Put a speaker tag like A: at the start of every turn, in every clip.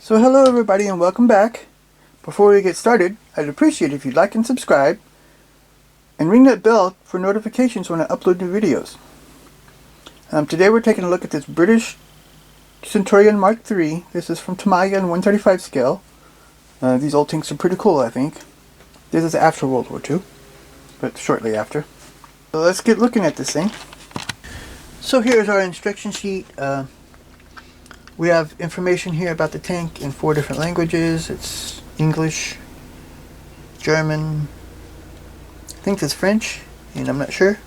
A: So hello everybody and welcome back. Before we get started, I'd appreciate it if you'd like and subscribe and ring that bell for notifications when I upload new videos. Today we're taking a look at this British Centurion Mark III. This is from Tamiya in 135 scale. These old tanks are pretty cool, I think. This is after World War II, but shortly after. So let's get looking at this thing. So here's our instruction sheet. We have information here about the tank in 4 different languages. It's English, German, I think it's French, and I'm not sure.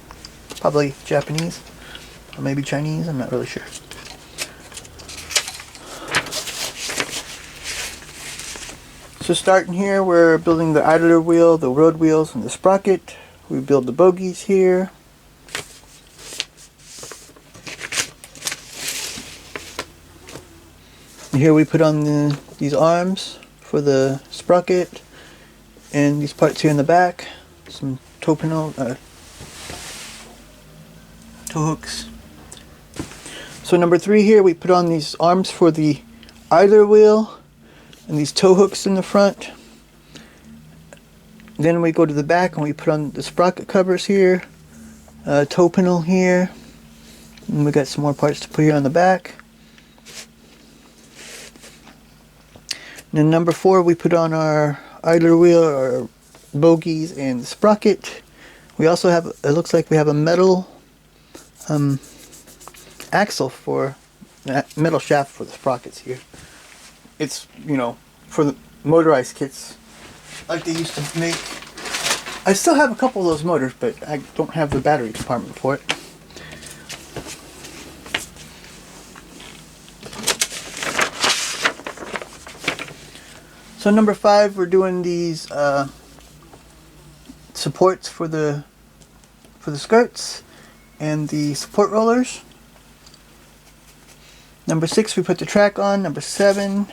A: Probably Japanese, or maybe Chinese, I'm not really sure. So starting here, we're building the idler wheel, the road wheels, and the sprocket. We build the bogies here. Here we put on these arms for the sprocket, and these parts here in the back, some toe hooks. So number 3 here, we put on these arms for the idler wheel and these toe hooks in the front. Then we go to the back and we put on the sprocket covers here, toe panel here, and we got some more parts to put here on the back. And then number 4, we put on our idler wheel, our bogies, and the sprocket. We also have, it looks like we have a metal axle for that metal shaft for the sprockets here. It's, you know, for the motorized kits like they used to make. I still have a couple of those motors, but I don't have the battery compartment for it. So number 5, we're doing these supports for the skirts and the support rollers. Number 6, we put the track on. Number 7,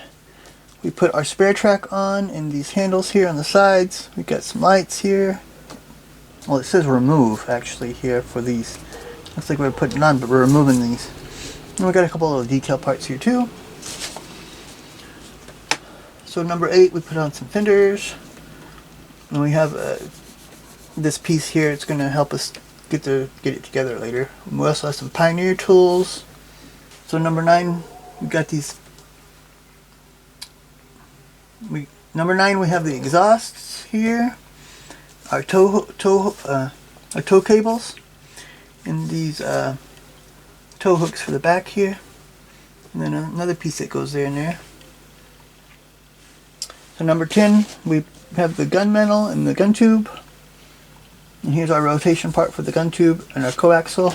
A: we put our spare track on, and these handles here on the sides. We got some lights here. Well, it says remove actually here for these. Looks like we're putting on, but we're removing these. And we got a couple of decal parts here too. So number 8, we put on some fenders, and we have this piece here. It's going to help us get it together later. We also have some Pioneer tools. So number 9, we got these. Number 9, we have the exhausts here, our toe cables, and these toe hooks for the back here, and then another piece that goes there and there. So number 10, we have the gun mantle and the gun tube. And here's our rotation part for the gun tube and our coaxial.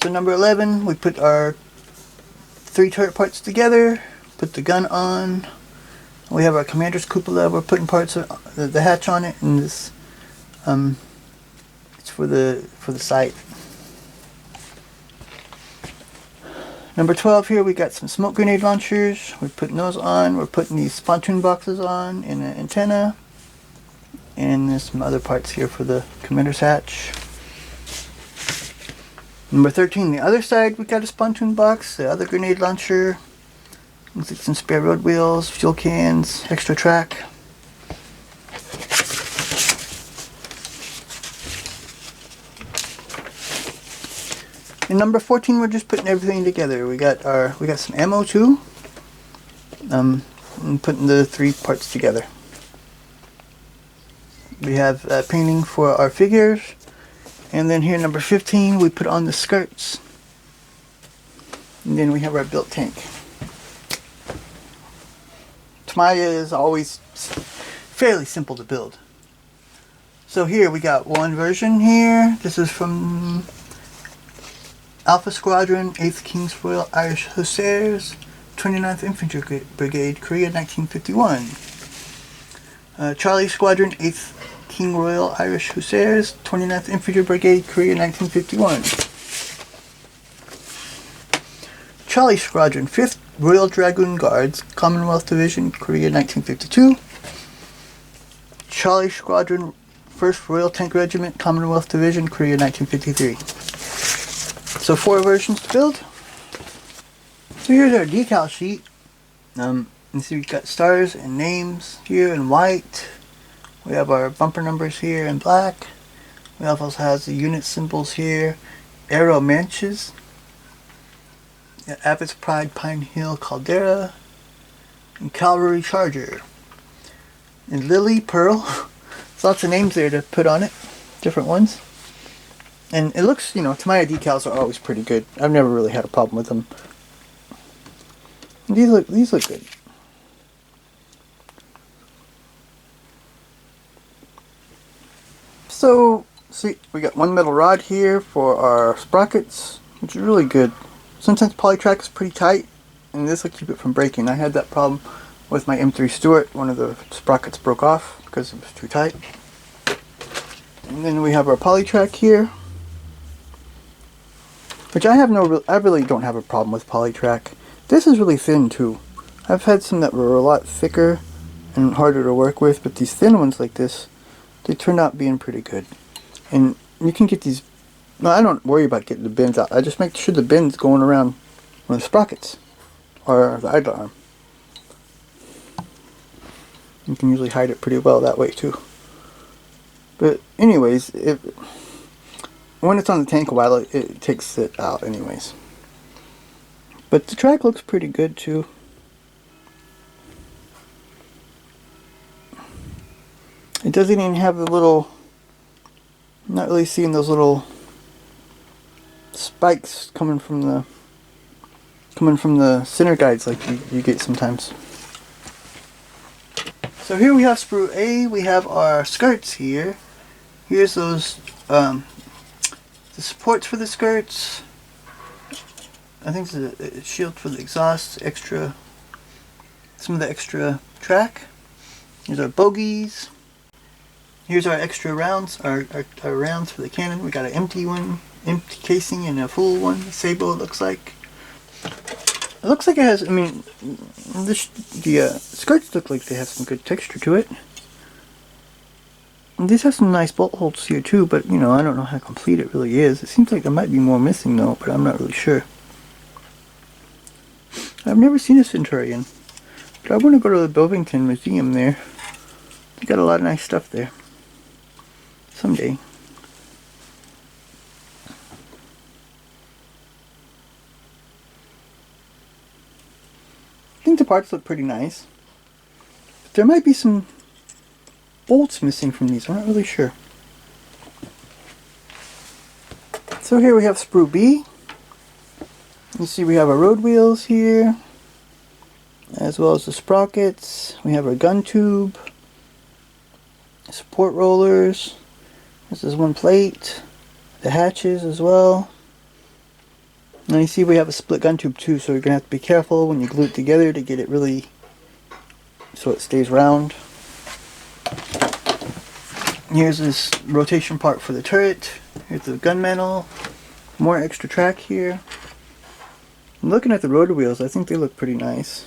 A: So number 11, we put our 3 turret parts together, put the gun on. We have our commander's cupola. We're putting parts of the hatch on it, and this it's for the sight. Number 12 here, we got some smoke grenade launchers. We're putting those on. We're putting these pontoon boxes on and an antenna. And there's some other parts here for the commander's hatch. Number 13, the other side, we got a pontoon box, the other grenade launcher. Looks like some spare road wheels, fuel cans, extra track. And number 14, we're just putting everything together. We got some ammo too. And putting the 3 parts together. We have painting for our figures. And then here, number 15, we put on the skirts. And then we have our built tank. Tamiya is always fairly simple to build. So here we got one version here. This is from Alpha Squadron, 8th King's Royal Irish Hussars, 29th Infantry Brigade, Korea, 1951. Charlie Squadron, 8th King Royal Irish Hussars, 29th Infantry Brigade, Korea, 1951. Charlie Squadron, 5th Royal Dragoon Guards, Commonwealth Division, Korea, 1952. Charlie Squadron, 1st Royal Tank Regiment, Commonwealth Division, Korea, 1953. So 4 versions to build. So here's our decal sheet. You see we've got stars and names here in white. We have our bumper numbers here in black. We also has the unit symbols here. Aero Manches. Abbot's Pride, Pine Hill, Caldera. And Cavalry Charger. And Lily, Pearl. There's lots of names there to put on it. Different ones. And it looks, you know, Tamiya decals are always pretty good. I've never really had a problem with them. These look good. So, see, we got one metal rod here for our sprockets, which is really good. Sometimes polytrack is pretty tight, and this will keep it from breaking. I had that problem with my M3 Stuart. One of the sprockets broke off because it was too tight. And then we have our polytrack here, which I really don't have a problem with polytrack. This is really thin too. I've had some that were a lot thicker and harder to work with, but these thin ones like this, they turned out being pretty good. And you can get these, no, I don't worry about getting the bins out. I just make sure the bin's going around with the sprockets or the idler arm. You can usually hide it pretty well that way too. But anyways, when it's on the tank a while, it takes it out anyways. But the track looks pretty good too. It doesn't even have the little, I'm not really seeing those little spikes coming from the center guides like you get sometimes. So here we have sprue A. We have our skirts here. Here's those the supports for the skirts. I think it's a shield for the exhaust, some of the extra track. Here's our bogies. Here's our extra rounds, our rounds for the cannon. We got an empty one, empty casing, and a full one. Sabo, it looks like. It looks like it has, I mean, the skirts look like they have some good texture to it. And these have some nice bolt holes here too, but you know, I don't know how complete it really is. It seems like there might be more missing though, but I'm not really sure. I've never seen a Centurion, but I want to go to the Bovington Museum there. They got a lot of nice stuff there. Someday. I think the parts look pretty nice. But there might be some bolts missing from these. I'm not really sure. So here we have sprue B. You see we have our road wheels here, as well as the sprockets. We have our gun tube, support rollers. This is one plate, the hatches as well. And you see we have a split gun tube too, so you're going to have to be careful when you glue it together to get it really so it stays round. Here's this rotation part for the turret. Here's the gun mantle. More extra track here. I'm looking at the rotor wheels, I think they look pretty nice.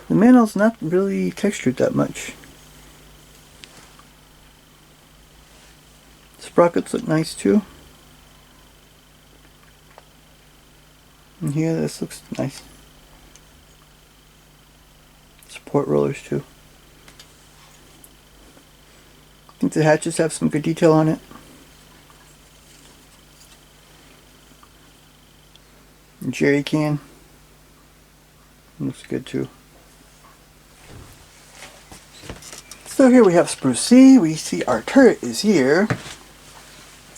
A: The mantle's not really textured that much. Sprockets look nice too. And here, this looks nice. Support rollers too. I think the hatches have some good detail on it. And jerry can. Looks good too. So here we have sprue C. We see our turret is here.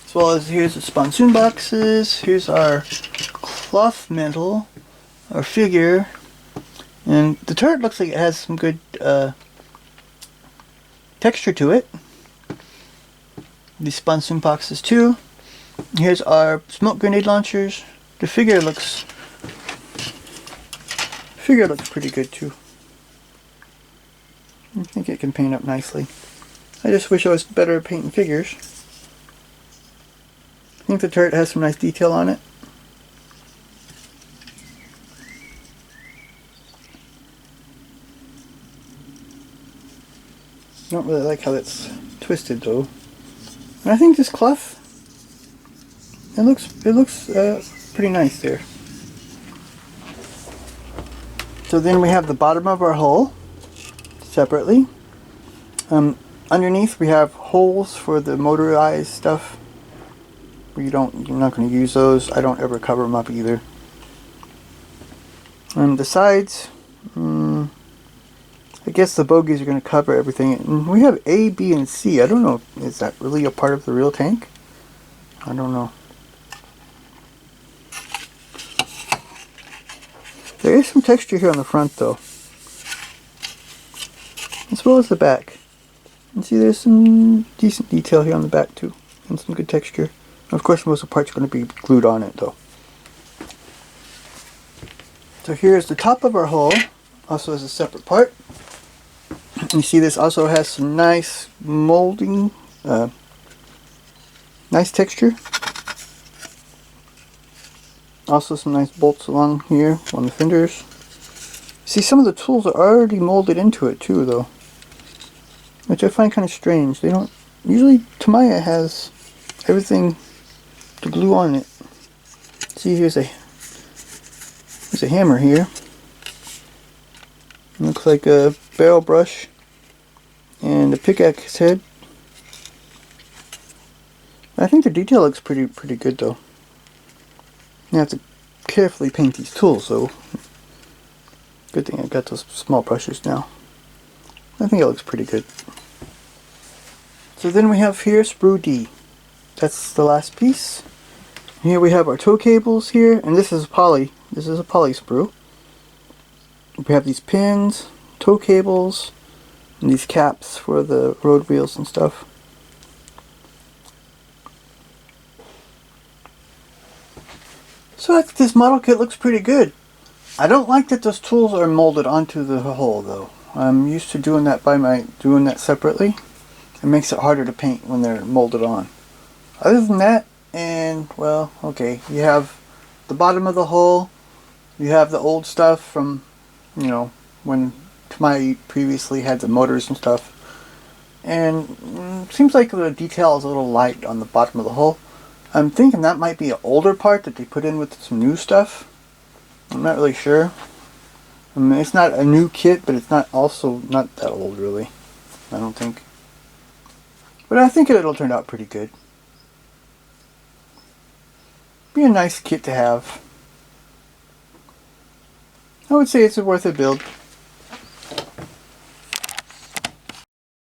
A: As well as here's the sponsoon boxes. Here's our cloth mantle, our figure. And the turret looks like it has some good texture to it. These sponsoon boxes too. Here's our smoke grenade launchers. The figure looks pretty good too. I think it can paint up nicely. I just wish I was better at painting figures. I think the turret has some nice detail on it. Don't really like how it's twisted though. And I think this cloth it looks pretty nice there. So then we have the bottom of our hull separately. Underneath we have holes for the motorized stuff. You're not going to use those. I don't ever cover them up either. The sides, I guess the bogies are going to cover everything. And we have A, B, and C. I don't know, is that really a part of the real tank? I don't know. There is some texture here on the front though, as well as the back. And see, there's some decent detail here on the back too, and some good texture. Of course, most of the parts are going to be glued on it though. So here's the top of our hull, also as a separate part. You see this also has some nice molding, nice texture. Also some nice bolts along here on the fenders. See, some of the tools are already molded into it too though, which I find kind of strange. They don't, usually Tamiya has everything to glue on it. See, there's a hammer here. It looks like a barrel brush and a pickaxe head. I think the detail looks pretty good though. You have to carefully paint these tools, so good thing I got those small brushes now. I think it looks pretty good. So then we have here sprue D. That's the last piece. Here we have our tow cables here, and this is poly. This is a poly sprue. We have these pins, tow cables, and these caps for the road wheels and stuff. So this model kit looks pretty good. I don't like that those tools are molded onto the hull though. I'm used to doing that separately. It makes it harder to paint when they're molded on. Other than that, and well, okay, you have the bottom of the hull, you have the old stuff from, you know, when Tamiya previously had the motors and stuff. And seems like the detail is a little light on the bottom of the hull. I'm thinking that might be an older part that they put in with some new stuff. I'm not really sure. I mean, it's not a new kit, but it's not that old really, I don't think. But I think it'll turn out pretty good. Be a nice kit to have. I would say it's worth a build.